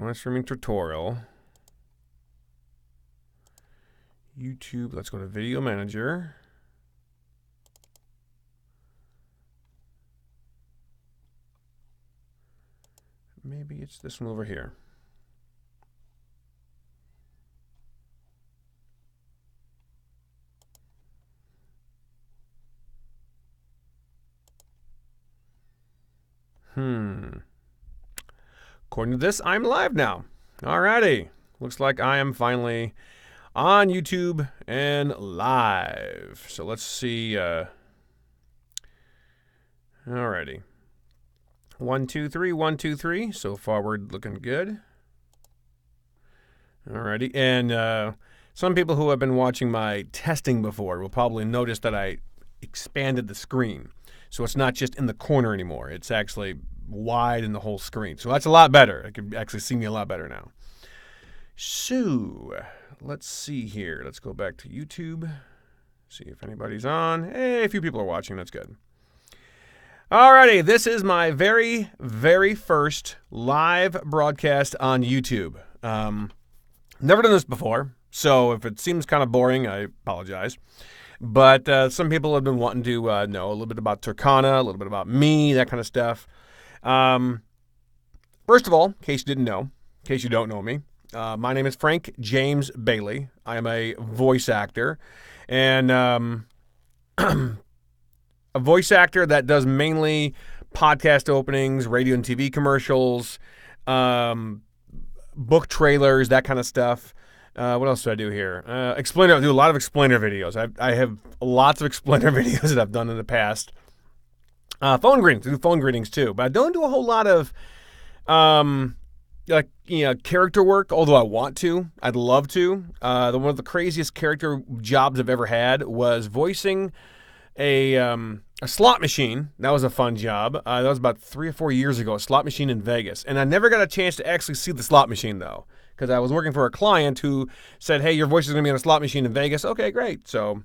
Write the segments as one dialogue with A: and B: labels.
A: live streaming tutorial. YouTube, let's go to Video Manager. Maybe it's this one over here. According to this, I'm live now. Alrighty. Looks like I am finally on YouTube and live. So let's see. Alrighty. 1, 2, 3, 1, 2, 3. So far, we're looking good. Alrighty. And some people who have been watching my testing before will probably notice that I expanded the screen. So it's not just in the corner anymore. It's actually wide in the whole screen. So that's a lot better. I can actually see me a lot better now. So let's see here. Let's go back to YouTube. See if anybody's on. Hey, a few people are watching. That's good. Alrighty, this is my very, very first live broadcast on YouTube. Never done this before, so if it seems kind of boring, I apologize. But some people have been wanting to know a little bit about Turkana, a little bit about me, that kind of stuff. First of all, in case you don't know me, my name is Frank James Bailey. I am a voice actor, and a voice actor that does mainly podcast openings, radio and TV commercials, book trailers, that kind of stuff. What else do I do here? I do a lot of explainer videos. I have lots of explainer videos that I've done in the past. Phone greetings. I do phone greetings too, but I don't do a whole lot of character work, although I want to. I'd love to. One of the craziest character jobs I've ever had was voicing a slot machine. That was a fun job. That was about 3 or 4 years ago, a slot machine in Vegas. And I never got a chance to actually see the slot machine, though, because I was working for a client who said, hey, your voice is going to be on a slot machine in Vegas. Okay, great. So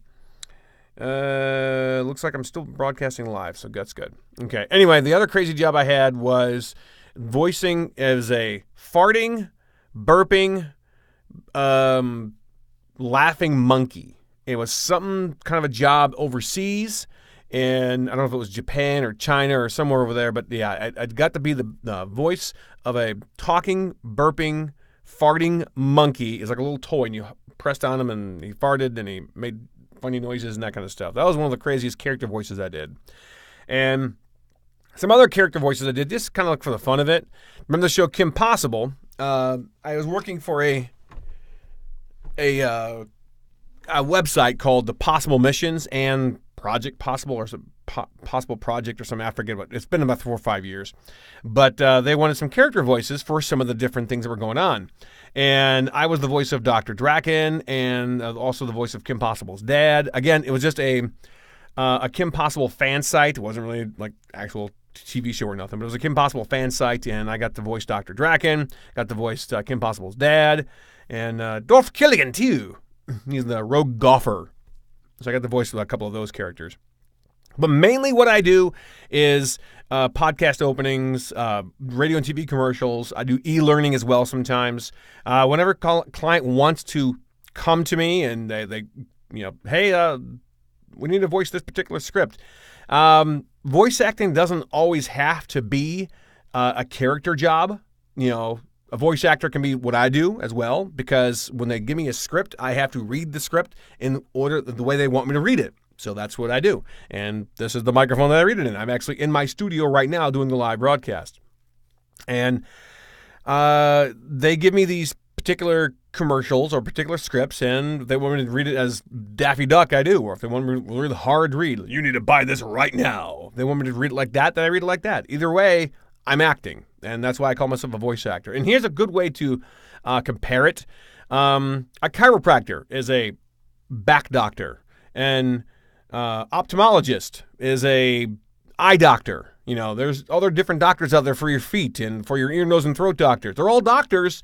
A: looks like I'm still broadcasting live, so that's good. Okay, anyway, the other crazy job I had was voicing as a farting, burping, laughing monkey. It was something, kind of a job overseas, and I don't know if it was Japan or China or somewhere over there, but yeah, I got to be the voice of a talking, burping, farting monkey. It's like a little toy, and you pressed on him, and he farted, and he made funny noises and that kind of stuff. That was one of the craziest character voices I did. And some other character voices I did, just kind of like for the fun of it. Remember the show Kim Possible? I was working for a website called The Possible Missions and Project Possible, or some Possible Project or something. I forget what. It's been about 4 or 5 years. But they wanted some character voices for some of the different things that were going on. And I was the voice of Dr. Draken and also the voice of Kim Possible's dad. Again, it was just a Kim Possible fan site. It wasn't really like actual TV show or nothing, but it was a Kim Possible fan site, and I got to voice Dr. Draken, got to voice Kim Possible's dad, and Dolph Killigan, too. He's the rogue golfer. So I got the voice of a couple of those characters. But mainly what I do is podcast openings, radio and TV commercials. I do e-learning as well sometimes. Whenever client wants to come to me and they hey, we need to voice this particular script. Voice acting doesn't always have to be a character job. A voice actor can be what I do as well, because when they give me a script, I have to read the script in order the way they want me to read it. So that's what I do. And this is the microphone that I read it in. I'm actually in my studio right now doing the live broadcast. And they give me these particular commercials or particular scripts, and they want me to read it as Daffy Duck, I do. Or if they want me to read the hard read, you need to buy this right now. If they want me to read it like that, then I read it like that. Either way, I'm acting, and that's why I call myself a voice actor. And here's a good way to compare it. A chiropractor is a back doctor, and ophthalmologist is a eye doctor. There's other different doctors out there for your feet and for your ear, nose, and throat doctors. They're all doctors.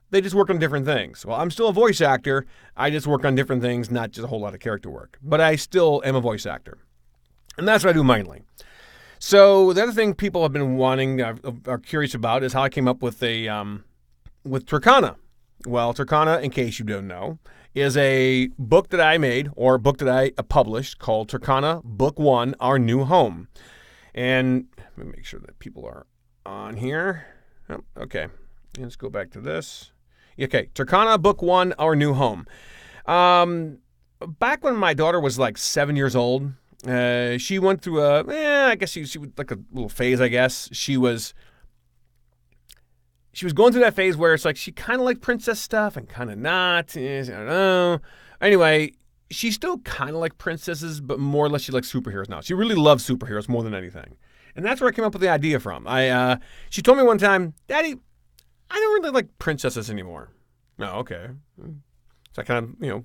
A: They just work on different things. Well, I'm still a voice actor. I just work on different things, not just a whole lot of character work. But I still am a voice actor. And that's what I do mainly. So the other thing people have been wanting, are curious about, is how I came up with a with Turkana. Well, Turkana, in case you don't know, is a book that I made, or a book that I published, called Turkana Book 1, Our New Home. And let me make sure that people are on here. Oh, okay, let's go back to this. Okay, Turkana Book 1, Our New Home. Back when my daughter was like 7 years old, she went through I guess she was like a little phase, I guess. She was going through that phase where it's like she kind of liked princess stuff and kind of not. I don't know. Anyway, she still kind of liked princesses, but more or less she likes superheroes now. She really loves superheroes more than anything. And that's where I came up with the idea from. She told me one time, Daddy, I don't really like princesses anymore. Oh, okay. So I kind of,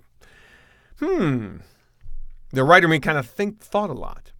A: the writer in me kind of thought a lot.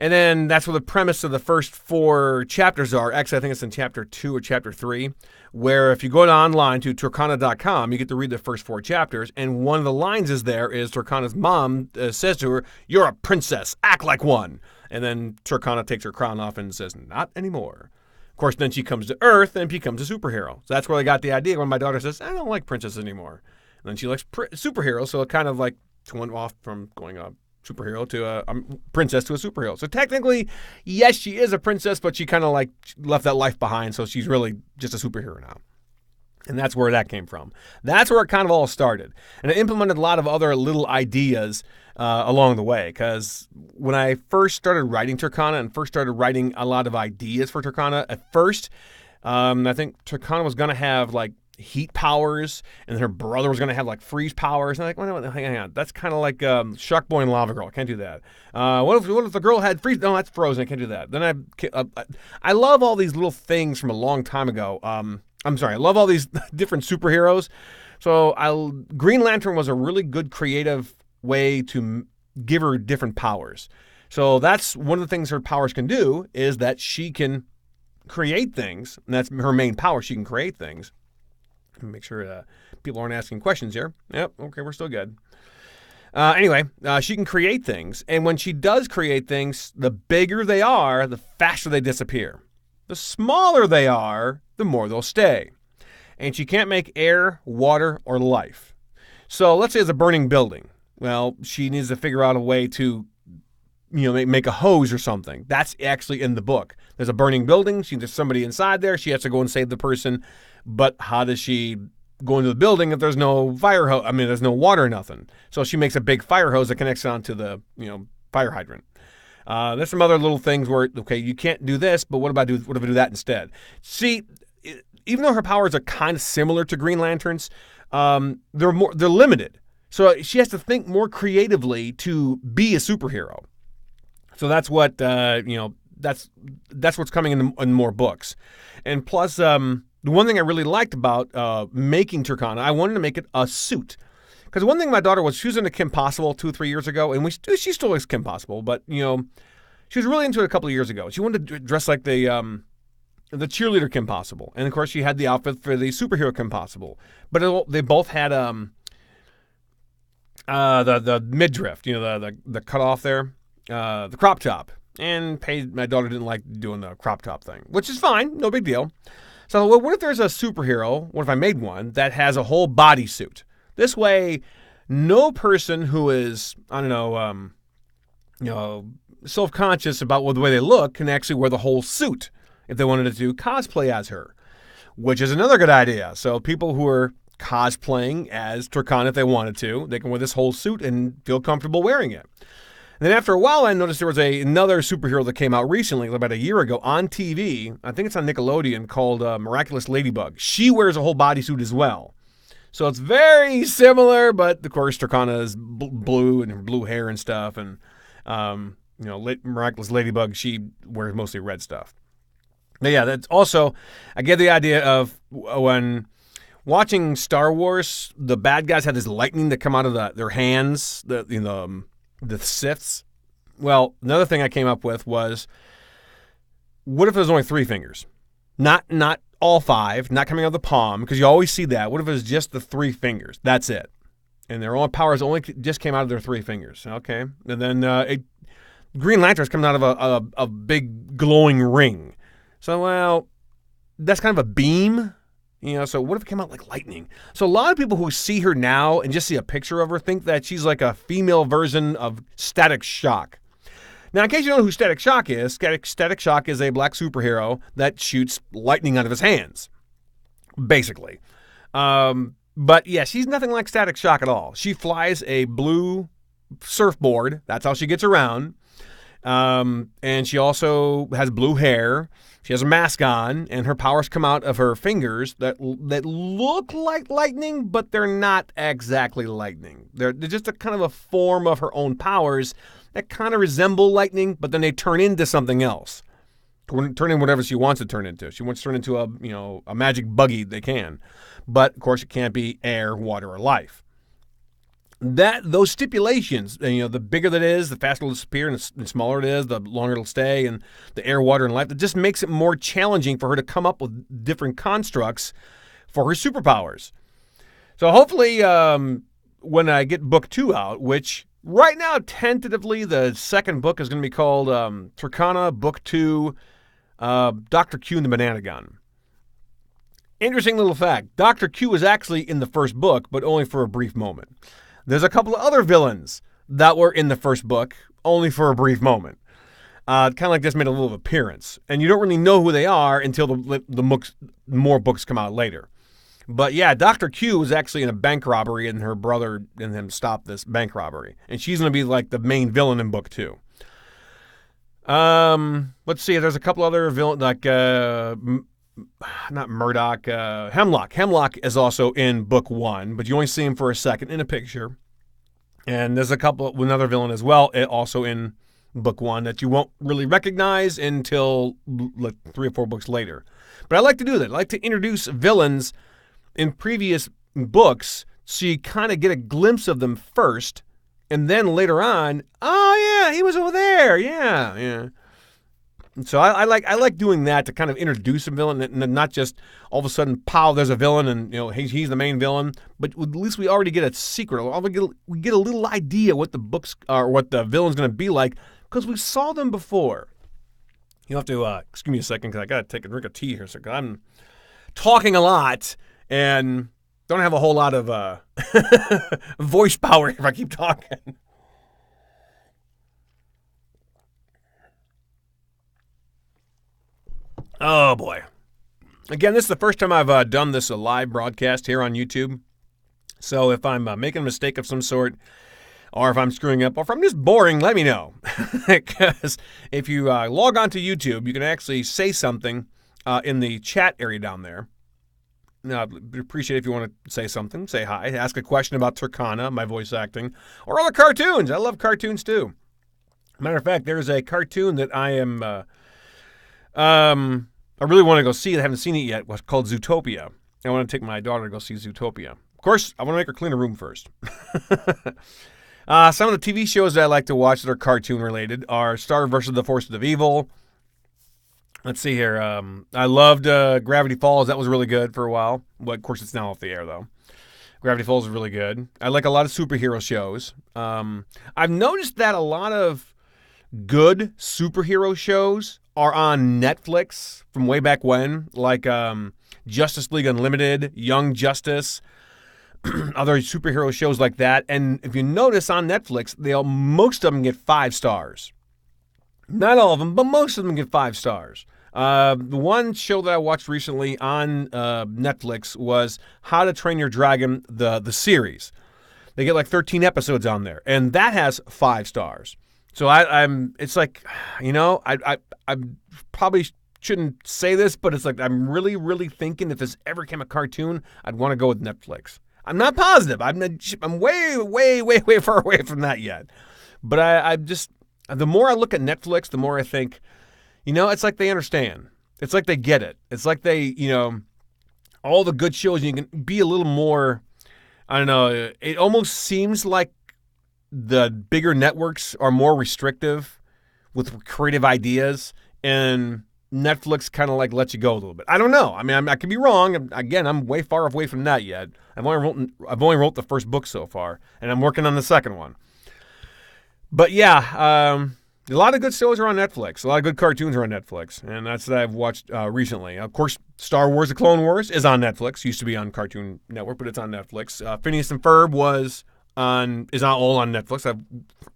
A: And then that's where the premise of the first 4 chapters are. Actually, I think it's in chapter 2 or chapter 3, where if you go online to Turkana.com, you get to read the first 4 chapters. And one of the lines is Turkana's mom says to her, "You're a princess, act like one." And then Turkana takes her crown off and says, "Not anymore." Of course, then she comes to Earth and becomes a superhero. So that's where I got the idea when my daughter says, "I don't like princesses anymore." And then she likes superheroes, so it kind of like went off from going up superhero to a princess to a superhero. So technically, yes, she is a princess, but she kind of like left that life behind, so she's really just a superhero now. And that's where that came from. That's where it kind of all started. And I implemented a lot of other little ideas along the way, because when I first started writing Turkana and first started writing a lot of ideas for Turkana, at first, I think Turkana was going to have like heat powers, and her brother was going to have like freeze powers. And I'm like, well, hang on, that's kind of like Shark Boy and Lava Girl. I can't do that. What if the girl had freeze? No, that's Frozen. I can't do that. Then I love all these little things from a long time ago. I love all these different superheroes. So Green Lantern was a really good creative way to give her different powers. So that's one of the things her powers can do, is that she can create things. And that's her main power. She can create things. Make sure people aren't asking questions here. Yep, okay, we're still good. Anyway, she can create things. And when she does create things, the bigger they are, the faster they disappear. The smaller they are, the more they'll stay. And she can't make air, water, or life. So let's say it's a burning building. Well, she needs to figure out a way to make a hose or something. That's actually in the book. There's a burning building. There's somebody inside there. She has to go and save the person. But how does she go into the building if there's no fire hose? I mean, there's no water or nothing. So she makes a big fire hose that connects onto the fire hydrant. There's some other little things where, okay, you can't do this, but what if I do that instead? See, even though her powers are kind of similar to Green Lantern's, they're limited. So she has to think more creatively to be a superhero. So that's what that's what's coming in more books. And plus, the one thing I really liked about making Turkana, I wanted to make it a suit. Because one thing my daughter was, she was into Kim Possible 2 or 3 years ago, and she still likes Kim Possible, but she was really into it a couple of years ago. She wanted to dress like the cheerleader Kim Possible, and of course she had the outfit for the superhero Kim Possible. But they both had the midriff, the cutoff there, the crop top, and my daughter didn't like doing the crop top thing, which is fine, no big deal. So what if there's a superhero? What if I made one that has a whole bodysuit? This way, no person who is, self-conscious about the way they look can actually wear the whole suit if they wanted to do cosplay as her, which is another good idea. So people who are cosplaying as Turkana, if they wanted to, they can wear this whole suit and feel comfortable wearing it. And then after a while, I noticed there was another superhero that came out recently, about a year ago, on TV. I think it's on Nickelodeon, called Miraculous Ladybug. She wears a whole bodysuit as well. So it's very similar, but of course Turkana is blue and her blue hair and stuff, and Miraculous Ladybug, she wears mostly red stuff. But yeah, that's also, I get the idea of when watching Star Wars, the bad guys had this lightning that come out of their hands, the Siths. Well, another thing I came up with was, what if there's only 3 fingers? Not all 5, not coming out of the palm, because you always see that. What if it's just the 3 fingers? That's it. And their own powers only just came out of their 3 fingers. Okay. And then Green Lantern's coming out of a big glowing ring. So, well, that's kind of a beam. So what if it came out like lightning? So a lot of people who see her now and just see a picture of her think that she's like a female version of Static Shock. Now, in case you don't know who Static Shock is, Static Shock is a black superhero that shoots lightning out of his hands, basically. But yeah, she's nothing like Static Shock at all. She flies a blue surfboard. That's how she gets around. And she also has blue hair. She has a mask on, and her powers come out of her fingers that look like lightning, but they're not exactly lightning. They're just a kind of a form of her own powers that kind of resemble lightning, but then they turn into something else. Turn in whatever she wants to turn into. She wants to turn into a magic buggy. They can, but of course it can't be air, water, or life. Those stipulations, the bigger that is, the faster it'll disappear, and the smaller it is, the longer it'll stay, and the air, water, and life. It just makes it more challenging for her to come up with different constructs for her superpowers. So hopefully, when I get book 2 out, which right now tentatively the second book is going to be called Turkana Book 2, Dr. Q and the Banana Gun. Interesting little fact: Dr. Q was actually in the first book, but only for a brief moment. There's a couple of other villains that were in the first book, only for a brief moment. Kind of like just made a little appearance. And you don't really know who they are until more books come out later. But yeah, Dr. Q was actually in a bank robbery, and her brother and him stopped this bank robbery. And she's going to be like the main villain in book 2. Let's see, there's a couple other villains, like not Murdoch, Hemlock. Hemlock is also in book 1, but you only see him for a second in a picture. And there's another villain as well, also in book 1, that you won't really recognize until like 3 or 4 books later. But I like to do that. I like to introduce villains in previous books so you kind of get a glimpse of them first, and then later on, oh yeah, he was over there. Yeah. So I like doing that to kind of introduce a villain, and not just all of a sudden, pow, there's a villain, and he's the main villain. But at least we already get a secret. We get a little idea what the books or what the villain's going to be like, because we saw them before. You have to excuse me a second, because I got to take a drink of tea here, so I'm talking a lot and don't have a whole lot of voice power if I keep talking. Oh, boy. Again, this is the first time I've done this live broadcast here on YouTube. So if I'm making a mistake of some sort, or if I'm screwing up, or if I'm just boring, let me know. Because if you log on to YouTube, you can actually say something in the chat area down there. Now, I'd appreciate it if you want to say something, say hi, ask a question about Turkana, my voice acting, or other cartoons. I love cartoons, too. Matter of fact, there's a cartoon that I am... I really want to go see it. I haven't seen it yet. It's called Zootopia. I want to take my daughter to go see Zootopia. Of course, I want to make her clean her room first. Some of the TV shows that I like to watch that are cartoon related are Star vs. the Forces of Evil. Let's see here. I loved Gravity Falls. That was really good for a while. But of course, it's now off the air, though. Gravity Falls is really good. I like a lot of superhero shows. I've noticed that a lot of good superhero shows are on Netflix from way back when, like Justice League Unlimited, Young Justice, other superhero shows like that. And if you notice on Netflix, most of them get 5 stars. Not all of them, but most of them get 5 stars. The one show that I watched recently on Netflix was How to Train Your Dragon, the series. They get like 13 episodes on there, and that has 5 stars. So it's like, I probably shouldn't say this, but it's like I'm really, really thinking if this ever came a cartoon, I'd want to go with Netflix. I'm not positive. I'm way, way, way, way far away from that yet. But I just, the more I look at Netflix, the more I think, it's like they understand. It's like they get it. It's like they, all the good shows, you can be a little more, I don't know, it almost seems like the bigger networks are more restrictive with creative ideas, and Netflix kind of like lets you go a little bit. I don't know. I mean, I could be wrong. Again, I'm way far away from that yet. I've only wrote the first book so far, and I'm working on the second one. But yeah, A lot of good shows are on Netflix. A lot of good cartoons are on Netflix, and that's that I've watched recently. Of course, Star Wars: The Clone Wars is on Netflix. Used to be on Cartoon Network, but it's on Netflix. Phineas and Ferb is not all on Netflix.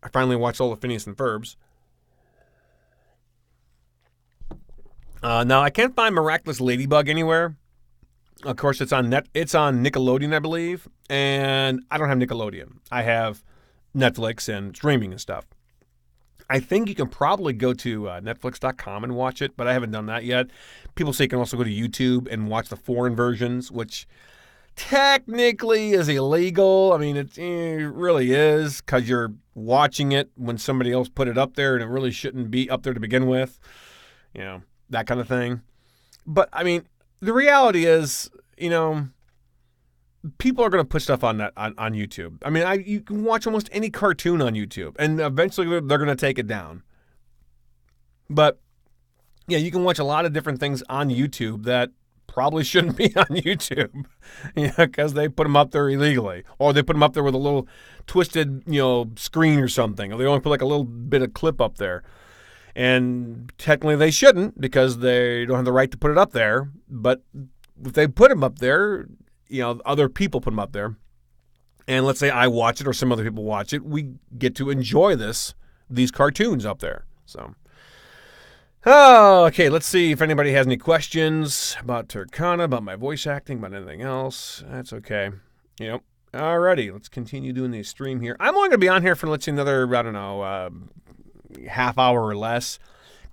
A: I finally watched all of Phineas and Ferb's. Now I can't find Miraculous Ladybug anywhere. Of course, it's on Nickelodeon, I believe, and I don't have Nickelodeon. I have Netflix and streaming and stuff. I think you can probably go to Netflix.com and watch it, but I haven't done that yet. People say you can also go to YouTube and watch the foreign versions, which technically is illegal. I mean, it really is because you're watching it when somebody else put it up there, and it really shouldn't be up there to begin with. You know, that kind of thing. But, I mean, the reality is, you know, people are going to put stuff on YouTube. I mean, you can watch almost any cartoon on YouTube, and eventually they're going to take it down. But, yeah, you can watch a lot of different things on YouTube that probably shouldn't be on YouTube, because they put them up there illegally, or they put them up there with a little twisted, screen or something, or they only put like a little bit of clip up there. And technically they shouldn't, because they don't have the right to put it up there. But if they put them up there, other people put them up there, and let's say I watch it or some other people watch it, we get to enjoy these cartoons up there. So, okay, let's see if anybody has any questions about Turkana, about my voice acting, about anything else. That's okay. Alrighty, let's continue doing the stream here. I'm only going to be on here for, let's see, another, half hour or less.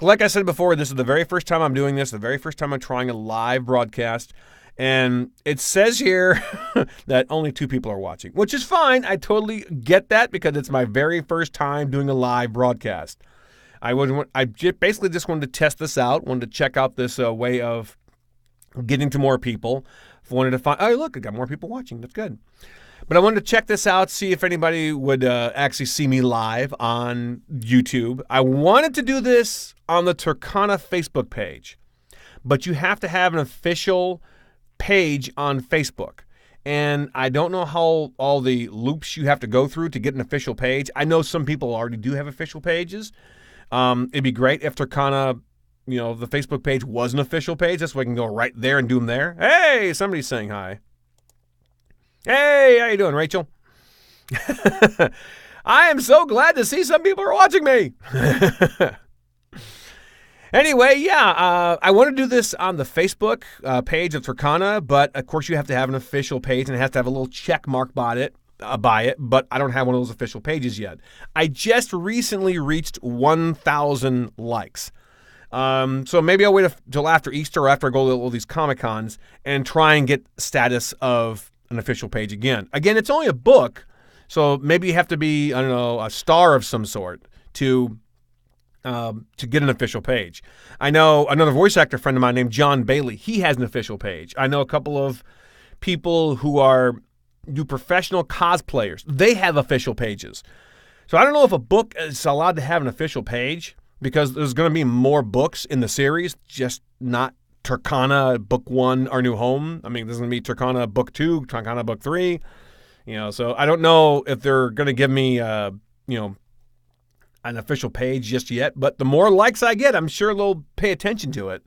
A: Like I said before, this is the very first time I'm doing this, the very first time I'm trying a live broadcast. And it says here that only 2 people are watching, which is fine. I totally get that, because it's my very first time doing a live broadcast. I basically just wanted to test this out, wanted to check out this way of getting to more people. Wanted to find, oh, look, I got more people watching. That's good. But I wanted to check this out, see if anybody would actually see me live on YouTube. I wanted to do this on the Turkana Facebook page, but you have to have an official page on Facebook. And I don't know how all the loops you have to go through to get an official page. I know some people already do have official pages. It'd be great if Turkana, the Facebook page was an official page. That's why I can go right there and do them there. Hey, somebody's saying hi. Hey, how you doing, Rachel? I am so glad to see some people are watching me. Anyway, yeah, I want to do this on the Facebook page of Turkana, but of course you have to have an official page, and it has to have a little check mark by it, but I don't have one of those official pages yet. I just recently reached 1,000 likes. So maybe I'll wait till after Easter, or after I go to all these Comic-Cons, and try and get status of an official page again. Again, it's only a book, so maybe you have to be, I don't know, a star of some sort to get an official page. I know another voice actor friend of mine named John Bailey. He has an official page. I know a couple of people who do professional cosplayers. They have official pages. So I don't know if a book is allowed to have an official page, because there's going to be more books in the series, just not Turkana Book 1, Our New Home. I mean, there's going to be Turkana Book 2, Turkana Book 3. So I don't know if they're going to give me, an official page just yet. But the more likes I get, I'm sure they'll pay attention to it.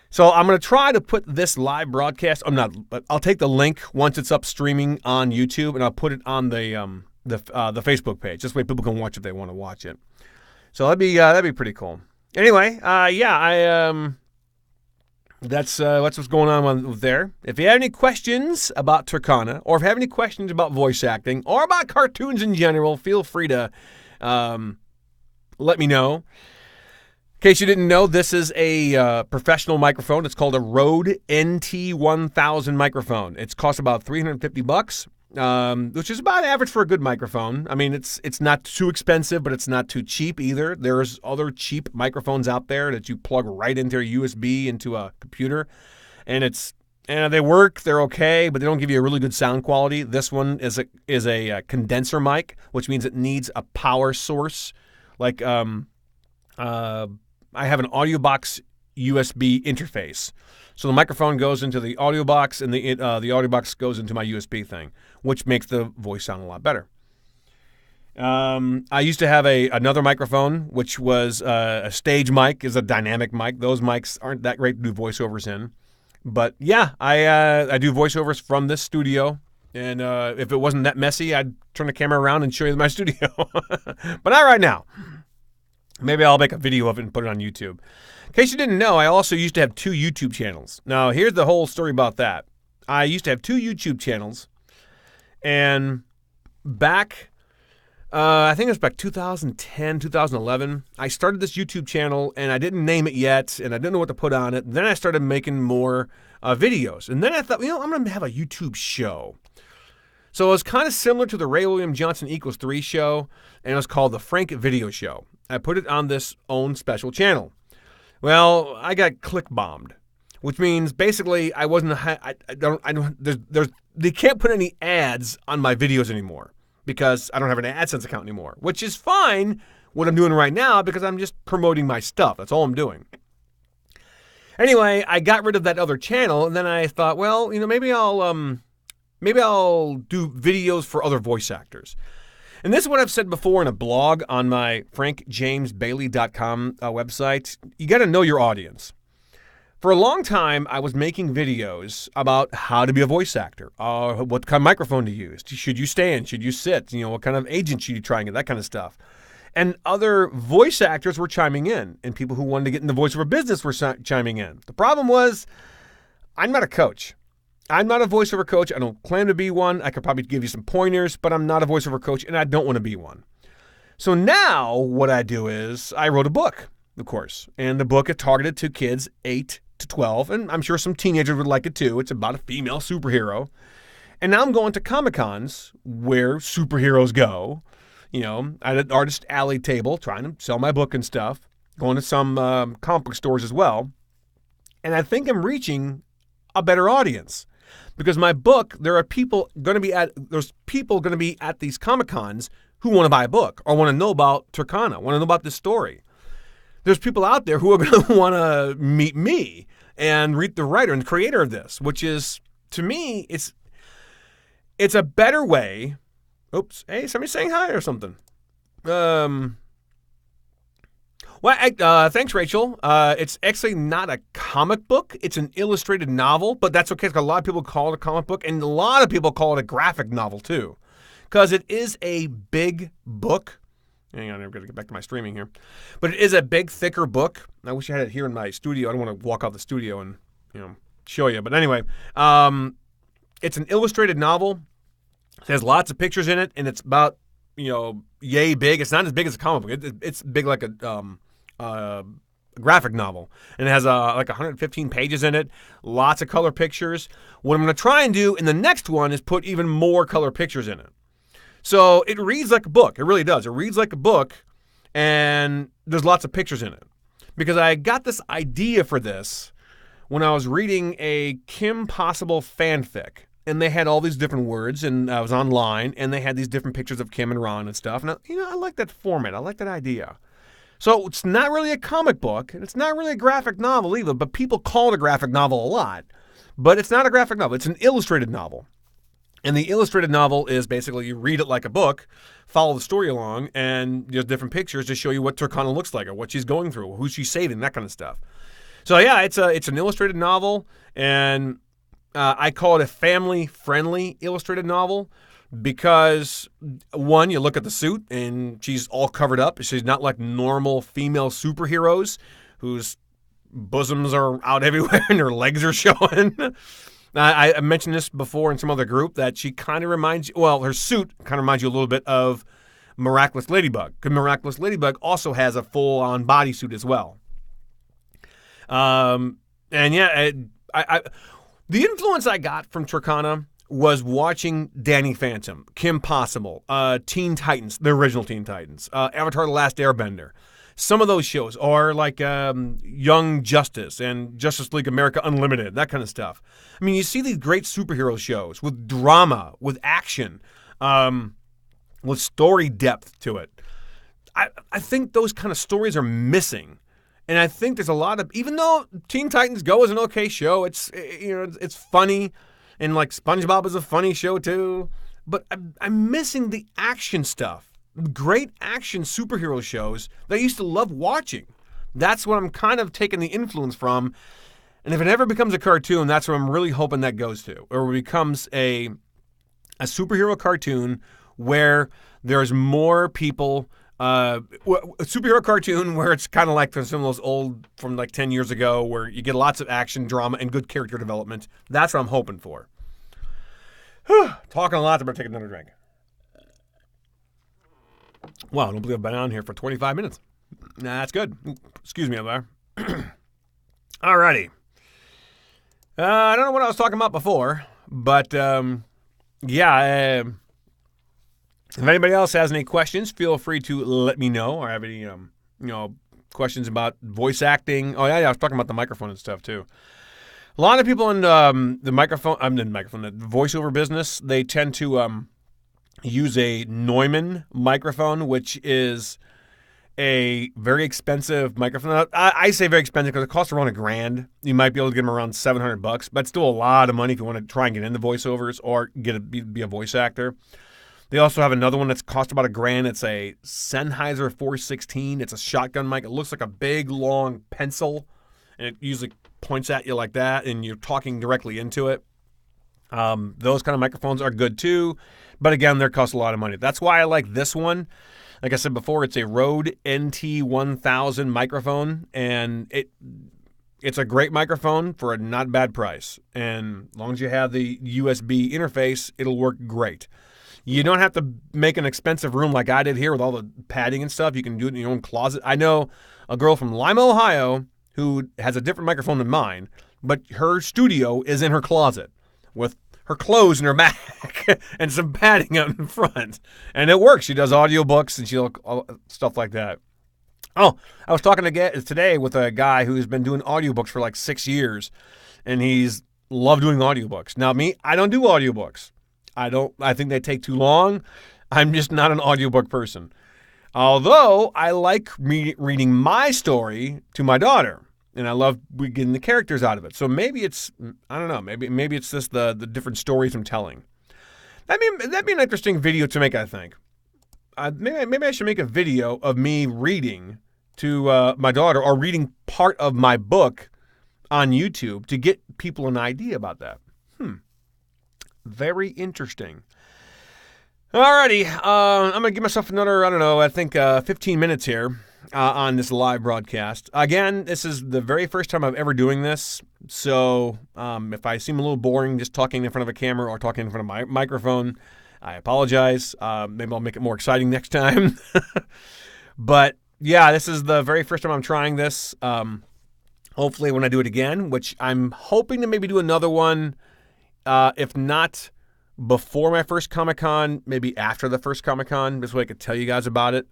A: So I'm going to try to put this live broadcast. But I'll take the link once it's up streaming on YouTube, and I'll put it on the Facebook page. This way people can watch if they want to watch it. So that'd be pretty cool. Anyway, that's what's going on there. If you have any questions about Turkana, or if you have any questions about voice acting, or about cartoons in general, feel free to let me know. In case you didn't know, this is a professional microphone. It's called a Rode NT1000 microphone. It's cost about $350. Which is about average for a good microphone. I mean, it's not too expensive, but it's not too cheap either. There's other cheap microphones out there that you plug right into a USB into a computer, and they work. They're okay, but they don't give you a really good sound quality. This one is a condenser mic, which means it needs a power source. Like I have an AudioBox USB interface. So the microphone goes into the audio box, and the audio box goes into my USB thing, which makes the voice sound a lot better. I used to have another microphone, which was a stage mic, is a dynamic mic. Those mics aren't that great to do voiceovers in. But yeah, I do voiceovers from this studio. And if it wasn't that messy, I'd turn the camera around and show you my studio. But not right now. Maybe I'll make a video of it and put it on YouTube. In case you didn't know, I also used to have 2 YouTube channels. Now, here's the whole story about that. I used to have 2 YouTube channels. And back, I think it was back 2010, 2011, I started this YouTube channel, and I didn't name it yet, and I didn't know what to put on it. Then I started making more videos. And then I thought, I'm going to have a YouTube show. So it was kind of similar to the Ray William Johnson equals 3 show, and it was called the Frank Video Show. I put it on this own special channel. Well, I got click bombed, which means basically I wasn't. They can't put any ads on my videos anymore because I don't have an AdSense account anymore, which is fine. What I'm doing right now because I'm just promoting my stuff. That's all I'm doing. Anyway, I got rid of that other channel, and then I thought, well, maybe I'll do videos for other voice actors. And this is what I've said before in a blog on my frankjamesbailey.com website. You got to know your audience. For a long time, I was making videos about how to be a voice actor, what kind of microphone to use. Should you stand? Should you sit? What kind of agent should you try and get? That kind of stuff. And other voice actors were chiming in, and people who wanted to get in the voiceover business were chiming in. The problem was, I'm not a coach. I'm not a voiceover coach. I don't claim to be one. I could probably give you some pointers, but I'm not a voiceover coach, and I don't want to be one. So now what I do is I wrote a book, of course, and the book is targeted to kids 8 to 12, and I'm sure some teenagers would like it too. It's about a female superhero. And now I'm going to Comic-Cons where superheroes go, at an artist alley table, trying to sell my book and stuff, going to some comic book stores as well. And I think I'm reaching a better audience. Because my book, there's people going to be at these Comic-Cons who want to buy a book or want to know about Turkana, want to know about this story. There's people out there who are going to want to meet me and read the writer and creator of this, which is, to me, it's a better way. Oops, hey, somebody's saying hi or something. Thanks, Rachel. It's actually not a comic book. It's an illustrated novel, but that's okay because a lot of people call it a comic book, and a lot of people call it a graphic novel, too, because it is a big book. Hang on, I'm going to get back to my streaming here. But it is a big, thicker book. I wish I had it here in my studio. I don't want to walk out the studio and show you. But anyway, it's an illustrated novel. It has lots of pictures in it, and it's about, yay big. It's not as big as a comic book. It's big like a graphic novel, and it has like 115 pages in it, lots of color pictures. What I'm going to try and do in the next one is put even more color pictures in it. So it reads like a book. It really does. It reads like a book, and there's lots of pictures in it. Because I got this idea for this when I was reading a Kim Possible fanfic, and they had all these different words, and I was online, and they had these different pictures of Kim and Ron and stuff. And I like that format. I like that idea. So it's not really a comic book, and it's not really a graphic novel either, but people call it a graphic novel a lot. But it's not a graphic novel. It's an illustrated novel. And the illustrated novel is basically you read it like a book, follow the story along, and there's different pictures to show you what Turkana looks like or what she's going through, who she's saving, that kind of stuff. So yeah, it's an illustrated novel, and I call it a family-friendly illustrated novel because, one, you look at the suit, and she's all covered up. She's not like normal female superheroes whose bosoms are out everywhere and her legs are showing. I mentioned this before in some other group that she kind of reminds you, well, her suit kind of reminds you a little bit of Miraculous Ladybug. Because Miraculous Ladybug also has a full-on bodysuit as well. And yeah, the influence I got from Turkana was watching Danny Phantom, Kim Possible, Teen Titans, the original Teen Titans, Avatar: The Last Airbender. Some of those shows are like Young Justice and Justice League America Unlimited, that kind of stuff. I mean, you see these great superhero shows with drama, with action, with story depth to it. I think those kind of stories are missing. And I think there's a lot of, even though Teen Titans Go is an okay show, it's funny, and like SpongeBob is a funny show too, but I'm missing the action stuff. great action superhero shows that I used to love watching. That's what I'm kind of taking the influence from. And if it ever becomes a cartoon, that's what I'm really hoping that goes to. Or it becomes a superhero cartoon where there's more people, a superhero cartoon where it's kind of like some of those old, from like 10 years ago, where you get lots of action, drama, and good character development. That's what I'm hoping for. Talking a lot, I'm going to take another drink. Wow, I don't believe I've been on here for 25 minutes. Nah, that's good. Excuse me over there. Alrighty. I don't know what I was talking about before, but yeah. If anybody else has any questions, feel free to let me know, or have any questions about voice acting. Oh yeah, I was talking about the microphone and stuff too. A lot of people in the voiceover business, they tend to use a Neumann microphone, which is a very expensive microphone. I say very expensive because it costs around $1,000. You might be able to get them around $700, but still a lot of money if you want to try and get into voiceovers or be a voice actor. They also have another one that's cost about $1,000. It's a Sennheiser 416. It's a shotgun mic. It looks like a big long pencil, and it usually points at you like that, and you're talking directly into it. Those kind of microphones are good too, but again, they cost a lot of money. That's why I like this one. Like I said before, it's a Rode NT1000 microphone, and it's a great microphone for a not bad price. And as long as you have the USB interface, it'll work great. You don't have to make an expensive room like I did here with all the padding and stuff. You can do it in your own closet. I know a girl from Lima, Ohio, who has a different microphone than mine, but her studio is in her closet with her clothes in her back and some padding out in front. And it works. She does audiobooks and stuff like that. Oh, I was talking today with a guy who's been doing audiobooks for like 6 years, and he's loved doing audiobooks. Now me, I don't do audiobooks. I think they take too long. I'm just not an audiobook person. Although I like reading my story to my daughter. And I love getting the characters out of it. So maybe it's, I don't know, maybe it's just the different stories I'm telling. That'd be an interesting video to make, I think. Maybe I should make a video of me reading to my daughter, or reading part of my book on YouTube to get people an idea about that. Very interesting. Alrighty, I'm going to give myself another, 15 minutes here. On this live broadcast. Again, this is the very first time I'm ever doing this, so if I seem a little boring just talking in front of a camera or talking in front of my microphone, I apologize. Maybe I'll make it more exciting next time. But yeah, this is the very first time I'm trying this. Hopefully when I do it again, which I'm hoping to maybe do another one, if not before my first Comic-Con, maybe after the first Comic-Con, this way I could tell you guys about it.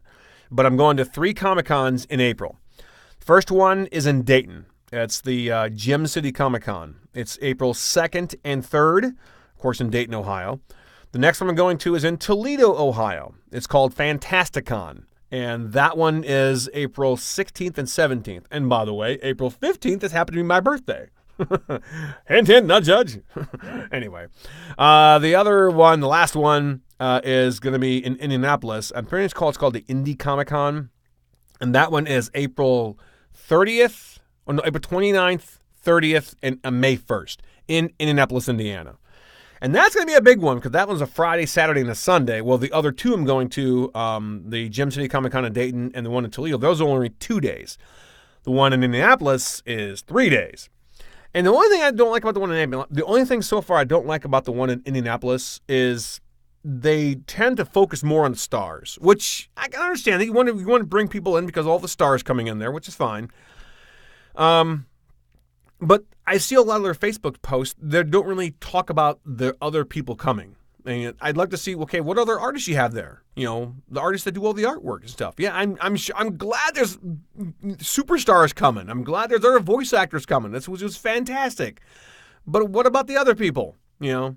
A: But I'm going to 3 Comic-Cons in April. First one is in Dayton. It's the Gem City Comic-Con. It's April 2nd and 3rd, of course, in Dayton, Ohio. The next one I'm going to is in Toledo, Ohio. It's called Fantasticon. And that one is April 16th and 17th. And by the way, April 15th has happened to be my birthday. Hint, hint, not judge. Anyway, the other one, the last one, is going to be in Indianapolis. I'm pretty sure it's called the Indy Comic Con. And that one is April 30th, or no, April 29th, 30th, and May 1st in Indianapolis, Indiana. And that's going to be a big one because that one's a Friday, Saturday, and a Sunday. Well, the other two I'm going to, the Gem City Comic Con in Dayton and the one in Toledo, those are only 2 days. The one in Indianapolis is 3 days. And the only thing I don't like about the one in Indianapolis, the only thing so far I don't like about the one in Indianapolis is they tend to focus more on the stars, which I can understand. You want to bring people in because all the stars coming in there, which is fine. But I see a lot of their Facebook posts that don't really talk about the other people coming. And I'd like to see, okay, what other artists you have there? You know, the artists that do all the artwork and stuff. Yeah, I'm glad there's superstars coming. I'm glad there's other voice actors coming. This was fantastic. But what about the other people? You know,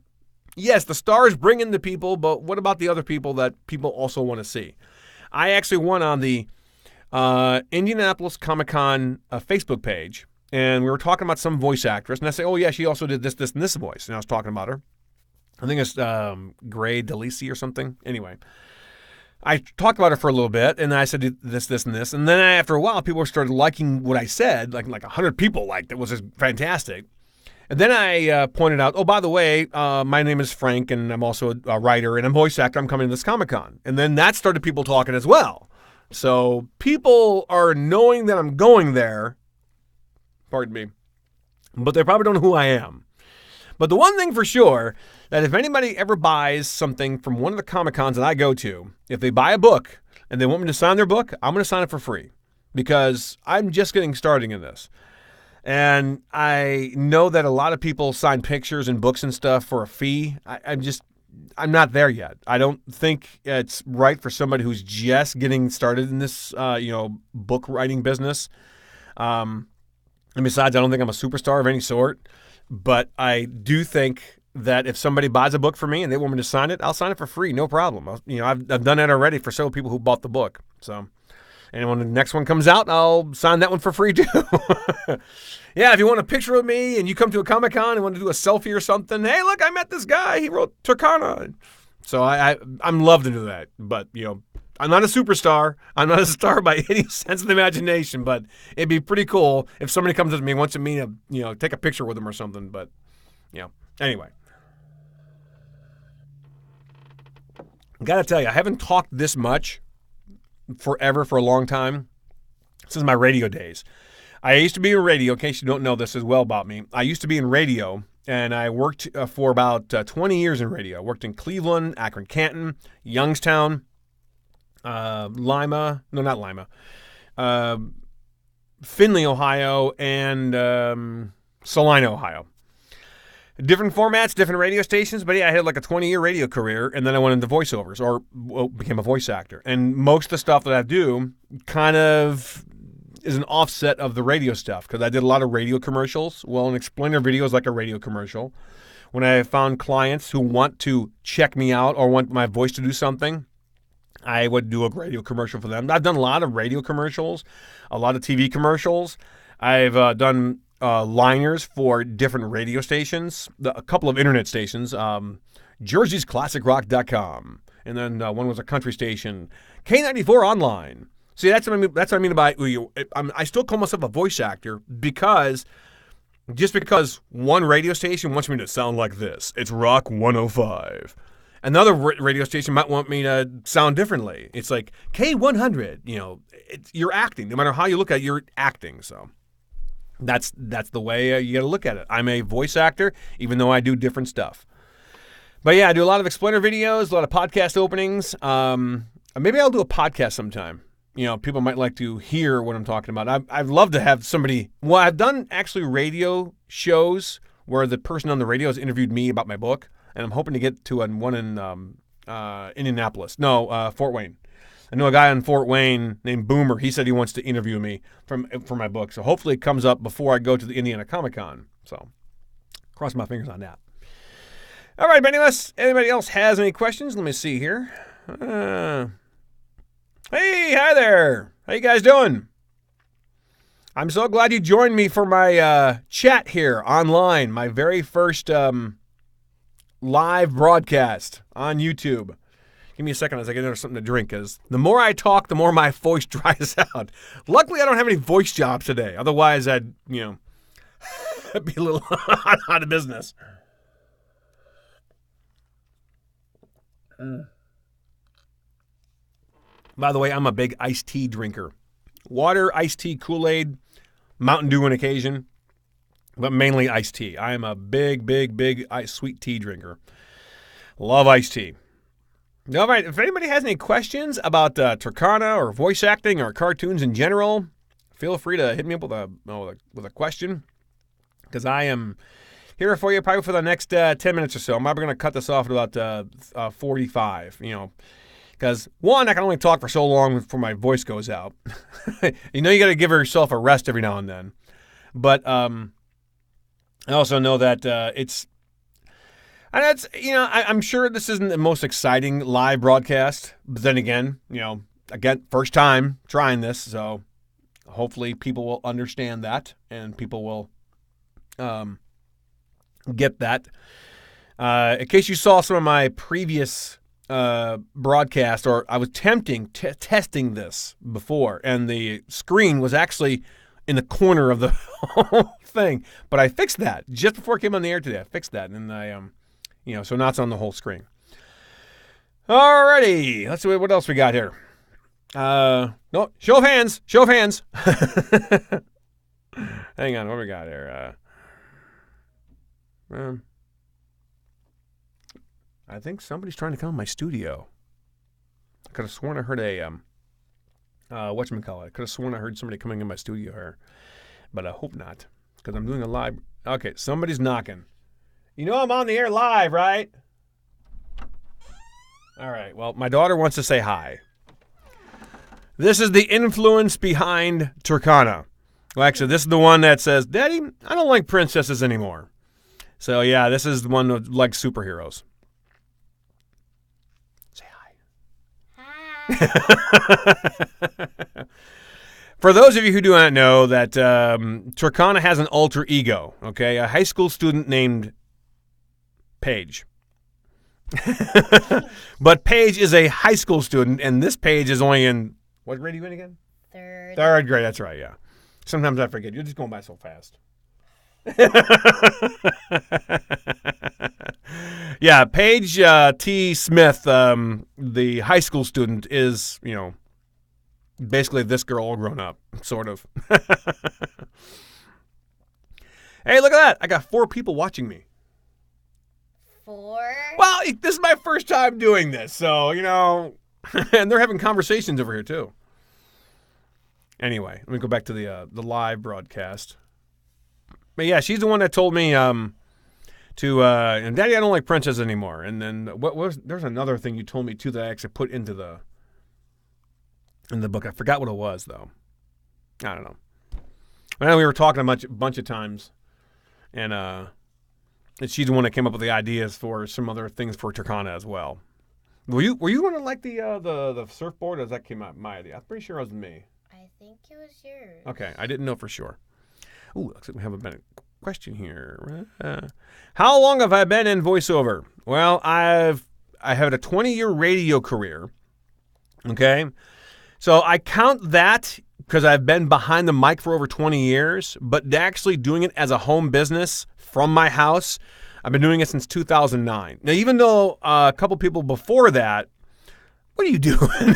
A: yes, the stars bring in the people, but what about the other people that people also want to see? I actually went on the Indianapolis Comic-Con Facebook page, and we were talking about some voice actress, and I say, oh yeah, she also did this, and this voice, and I was talking about her. I think it's Gray DeLisi or something. Anyway, I talked about it for a little bit, and then I said this, and this, and then after a while, people started liking what I said. Like 100 people liked it. It was just fantastic. And then I pointed out, oh, by the way, my name is Frank, and I'm also a writer, and I'm a voice actor. I'm coming to this Comic-Con. And then that started people talking as well. So people are knowing that I'm going there, pardon me, but they probably don't know who I am. But the one thing for sure, that if anybody ever buys something from one of the Comic-Cons that I go to, if they buy a book and they want me to sign their book, I'm going to sign it for free because I'm just getting started in this. And I know that a lot of people sign pictures and books and stuff for a fee. I'm not there yet. I don't think it's right for somebody who's just getting started in this, book writing business. And besides, I don't think I'm a superstar of any sort. But I do think that if somebody buys a book for me and they want me to sign it, I'll sign it for free, no problem. I've done that already for several people who bought the book. So. And when the next one comes out, I'll sign that one for free too. Yeah, if you want a picture of me and you come to a Comic-Con and want to do a selfie or something, hey, look, I met this guy. He wrote Turkana. So I'm love to do that. But, I'm not a superstar. I'm not a star by any sense of the imagination. But it'd be pretty cool if somebody comes up to me and wants me to, take a picture with them or something. But, anyway. Got to tell you, I haven't talked this much forever for a long time since my radio days. I used to be in radio, in case you don't know this as well about me. I used to be in radio, and I worked for about 20 years in radio. I worked in Cleveland, Akron, Canton, Youngstown, Finley, Ohio, and Salina, Ohio. Different formats, different radio stations, but yeah, I had like a 20-year radio career, and then I went into voiceovers, or became a voice actor. And most of the stuff that I do kind of is an offset of the radio stuff, because I did a lot of radio commercials. Well, an explainer video is like a radio commercial. When I found clients who want to check me out or want my voice to do something, I would do a radio commercial for them. I've done a lot of radio commercials, a lot of TV commercials. I've done liners for different radio stations, a couple of internet stations, Jersey'sClassicRock.com, and then one was a country station, K94 Online. See, that's what I mean by I still call myself a voice actor because one radio station wants me to sound like this, it's Rock 105. Another radio station might want me to sound differently. It's like K100. You're acting. No matter how you look at it, you're acting. So. That's the way you got to look at it. I'm a voice actor, even though I do different stuff. But yeah, I do a lot of explainer videos, a lot of podcast openings. Maybe I'll do a podcast sometime. People might like to hear what I'm talking about. I'd love to have somebody. Well, I've done actually radio shows where the person on the radio has interviewed me about my book, and I'm hoping to get to one in Indianapolis. No, Fort Wayne. I know a guy in Fort Wayne named Boomer. He said he wants to interview me for my book. So hopefully it comes up before I go to the Indiana Comic-Con. So cross my fingers on that. All right, anybody else has any questions? Let me see here. Hey, hi there. How you guys doing? I'm so glad you joined me for my chat here online. My very first live broadcast on YouTube. Give me a second as I get into something to drink, because the more I talk, the more my voice dries out. Luckily, I don't have any voice jobs today. Otherwise, I'd, be a little out of business. By the way, I'm a big iced tea drinker. Water, iced tea, Kool-Aid, Mountain Dew on occasion, but mainly iced tea. I am a big sweet tea drinker. Love iced tea. All right, if anybody has any questions about Turkana or voice acting or cartoons in general, feel free to hit me up with a question, because I am here for you probably for the next 10 minutes or so. I'm probably going to cut this off at about 45, because one, I can only talk for so long before my voice goes out. You got to give yourself a rest every now and then. But I also know that it's... And that's, I'm sure this isn't the most exciting live broadcast, but then again, first time trying this, so hopefully people will understand that and people will get that. In case you saw some of my previous broadcast, or I was testing this before, and the screen was actually in the corner of the whole thing. But I fixed that just before it came on the air today. I fixed that, and I so now it's on the whole screen. Alrighty, let's see what else we got here. No, show of hands. Hang on, what we got here? I think somebody's trying to come in my studio. I could have sworn I heard whatchamacallit. I could have sworn I heard somebody coming in my studio here, but I hope not, because I'm doing a live. Okay, somebody's knocking. You know I'm on the air live, right? All right, well, my daughter wants to say hi. This is the influence behind Turkana. Well, actually, this is the one that says, Daddy, I don't like princesses anymore. So, yeah, this is the one that likes superheroes. Say hi. For those of you who do not know, that Turkana has an alter ego, okay? A high school student named Paige. But Paige is a high school student, and this Paige is only in, what grade are you in again? Third grade, that's right, yeah. Sometimes I forget. You're just going by so fast. Yeah, Paige T. Smith, the high school student, is, basically this girl all grown up, sort of. Hey, look at that. I got 4 people watching me.
B: 4?
A: Well, this is my first time doing this, so, and they're having conversations over here, too. Anyway, let me go back to the live broadcast. But yeah, she's the one that told me and Daddy, I don't like princesses anymore. And then there's another thing you told me too that I actually put in the book. I forgot what it was though. I don't know. I know we were talking a bunch of times, and she's the one that came up with the ideas for some other things for Turkana as well. Were you going to like the surfboard, or does that came out my idea? I'm pretty sure it was me.
B: I think it was yours.
A: Okay, I didn't know for sure. Ooh, looks like we have a question here. How long have I been in voiceover? Well, I've had a 20-year radio career. Okay, so I count that because I've been behind the mic for over 20 years, but actually doing it as a home business from my house, I've been doing it since 2009. Now, even though a couple people before that, what are you doing?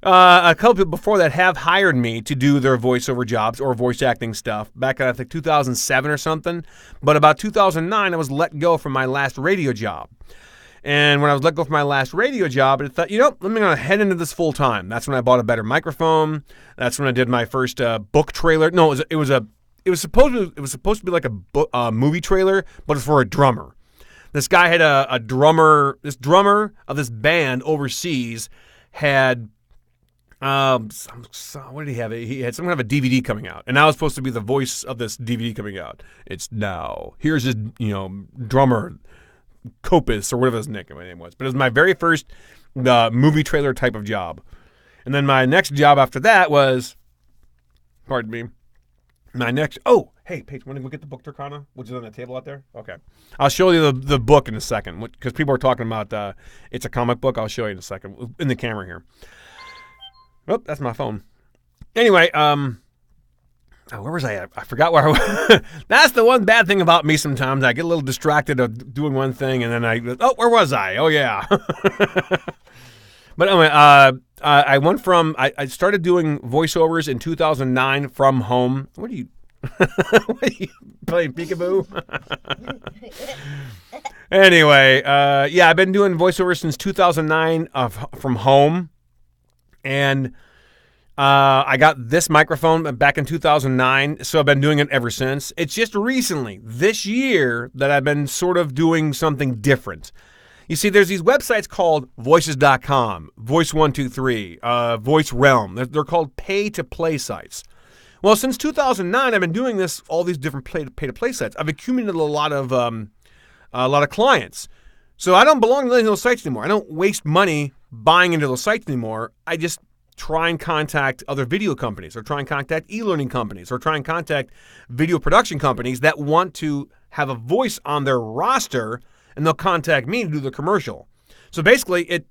A: A couple people before that have hired me to do their voiceover jobs or voice acting stuff back in, I think, 2007 or something. But about 2009, I was let go from my last radio job. And when I was let go from my last radio job, I thought, let me head into this full time. That's when I bought a better microphone. That's when I did my first book trailer. No, it was supposed to be like a movie trailer, but it's for a drummer. This guy had a drummer. This drummer of this band overseas had what did he have? He had some kind of a DVD coming out, and I was supposed to be the voice of this DVD coming out. It's now here's his drummer Copus or whatever his name was. But it was my very first movie trailer type of job, and then my next job after that was, pardon me, oh, hey, Paige, want to go get the book Turkana, which is on the table out there? Okay. I'll show you the book in a second, because people are talking about it's a comic book. I'll show you in a second in the camera here. Oh, that's my phone. Anyway, where was I at? I forgot where I was. That's the one bad thing about me sometimes. I get a little distracted of doing one thing, and then where was I? Oh, yeah. But anyway, I went from, I started doing voiceovers in 2009 from home. What are you playing peekaboo? Anyway, I've been doing voiceovers since 2009 from home. And I got this microphone back in 2009, so I've been doing it ever since. It's just recently, this year, that I've been sort of doing something different. You see, there's these websites called Voices.com, Voice123, Voice Realm. They're called pay-to-play sites. Well, since 2009, I've been doing all these different pay-to-play sites. I've accumulated a lot of clients. So I don't belong to those sites anymore. I don't waste money buying into those sites anymore. I just try and contact other video companies, or try and contact e-learning companies, or try and contact video production companies that want to have a voice on their roster, and they'll contact me to do the commercial. So basically,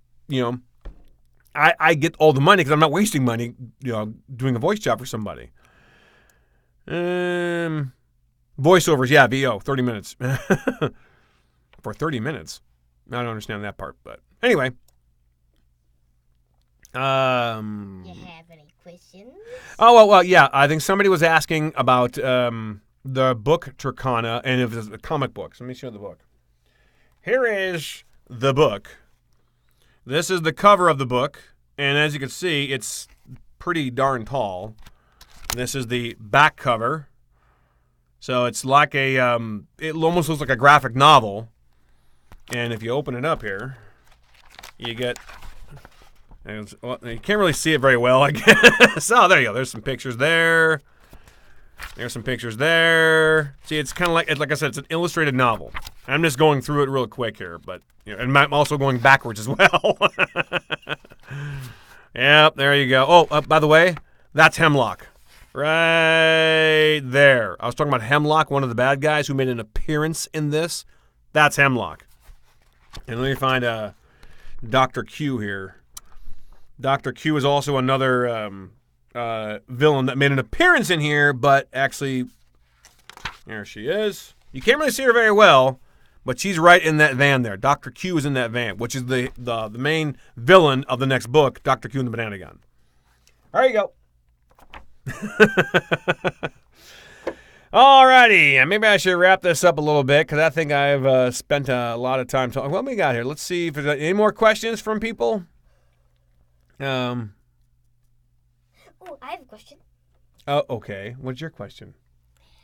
A: I get all the money because I'm not wasting money, doing a voice job for somebody. Voiceovers, yeah, VO, 30 minutes. For 30 minutes. I don't understand that part, but anyway.
B: You have any questions?
A: Oh, well, yeah. I think somebody was asking about the book Turkana, and it was a comic book. So let me show the book. Here is the book. This is the cover of the book, and as you can see, it's pretty darn tall. This is the back cover. So it's like it almost looks like a graphic novel. And if you open it up here, you get, you can't really see it very well, I guess. Oh, there you go. There's some pictures there. There's some pictures there. See, it's kind of like I said, it's an illustrated novel. I'm just going through it real quick here, but and I'm also going backwards as well. Yep, there you go. Oh, by the way, that's Hemlock. Right there. I was talking about Hemlock, one of the bad guys who made an appearance in this. That's Hemlock. And let me find Dr. Q here. Dr. Q is also another villain that made an appearance in here, but actually, there she is. You can't really see her very well, but she's right in that van there. Dr. Q is in that van, which is the main villain of the next book, Dr. Q and the Banana Gun. There you go. Alrighty, maybe I should wrap this up a little bit because I think I've spent a lot of time talking. What we got here? Let's see if there's any more questions from people.
B: Oh, I have a question.
A: Oh, okay. What's your question?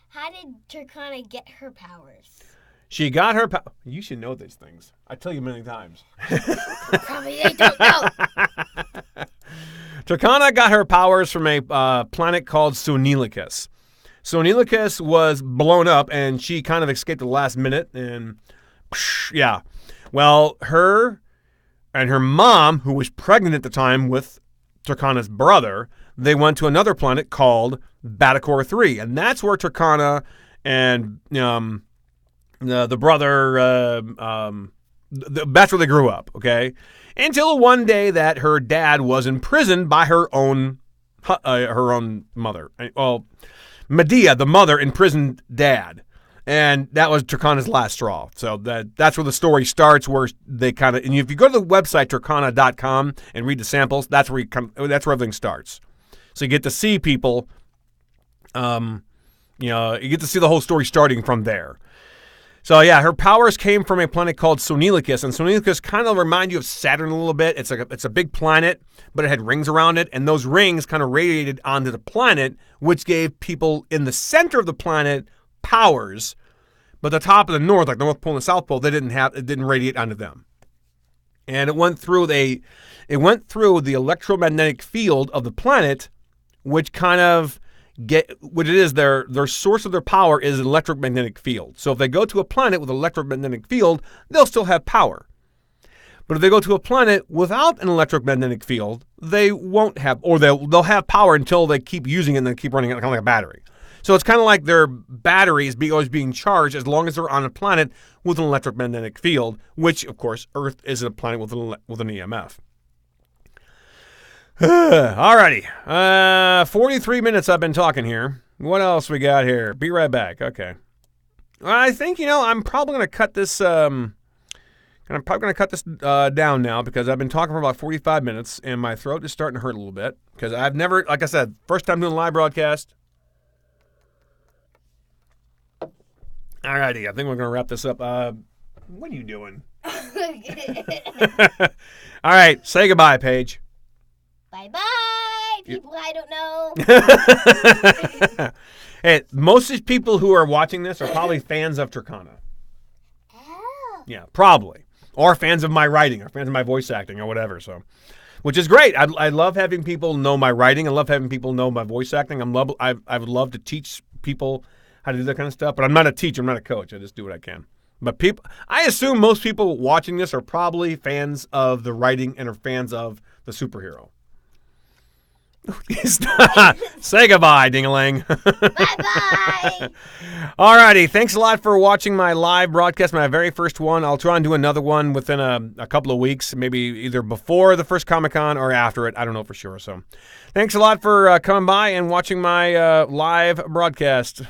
B: How did Turkana get her powers?
A: She got her power. You should know these things. I tell you many times.
B: Probably they don't know.
A: Turkana got her powers from a planet called Sonilicus. Sonilicus was blown up, and she kind of escaped at the last minute. And yeah, well, her and her mom, who was pregnant at the time with Turkana's brother, they went to another planet called Batacor 3, and that's where Turkana and the brother, that's where they grew up. Okay, until one day that her dad was imprisoned by her own mother. Well, Medea, the mother, imprisoned dad. And that was Turkana's last straw. So that's where the story starts, where they kind of, and if you go to the website Turkana.com and read the samples, that's where everything starts. So you get to see people, you get to see the whole story starting from there. So yeah, her powers came from a planet called Sonilicus, and Sonilicus kind of remind you of Saturn a little bit. It's a big planet, but it had rings around it, and those rings kind of radiated onto the planet, which gave people in the center of the planet powers. But the top of the North, like the North Pole and the South Pole, it didn't radiate onto them. And it went through the electromagnetic field of the planet, which kind of what it is, their source of their power is an electromagnetic field. So if they go to a planet with an electromagnetic field, they'll still have power. But if they go to a planet without an electromagnetic field, they won't have, or they'll have power until they keep using it and they keep running it kind of like a battery. So it's kind of like their batteries always being charged as long as they're on a planet with an electromagnetic field, which, of course, Earth is a planet with an EMF. Alrighty. 43 minutes I've been talking here. What else we got here? Be right back. Okay. I think, I'm probably going to cut this down now because I've been talking for about 45 minutes and my throat is starting to hurt a little bit because I've never, like I said, first time doing a live broadcast. Alrighty, I think we're going to wrap this up. What are you doing? All right, say goodbye, Paige.
B: Bye-bye, people I don't know.
A: Hey, most of these people who are watching this are probably fans of Turkana.
B: Oh.
A: Yeah, probably. Or fans of my writing, or fans of my voice acting, or whatever. So, which is great. I love having people know my writing. I love having people know my voice acting. I would love to teach people how to do that kind of stuff. But I'm not a teacher. I'm not a coach. I just do what I can. But I assume most people watching this are probably fans of the writing and are fans of the superhero. Say goodbye, ding-a-ling.
B: Bye-bye.
A: Alrighty, thanks a lot for watching my live broadcast, my very first one. I'll try and do another one within a couple of weeks, maybe either before the first Comic-Con or after it. I don't know for sure. So thanks a lot for coming by and watching my live broadcast.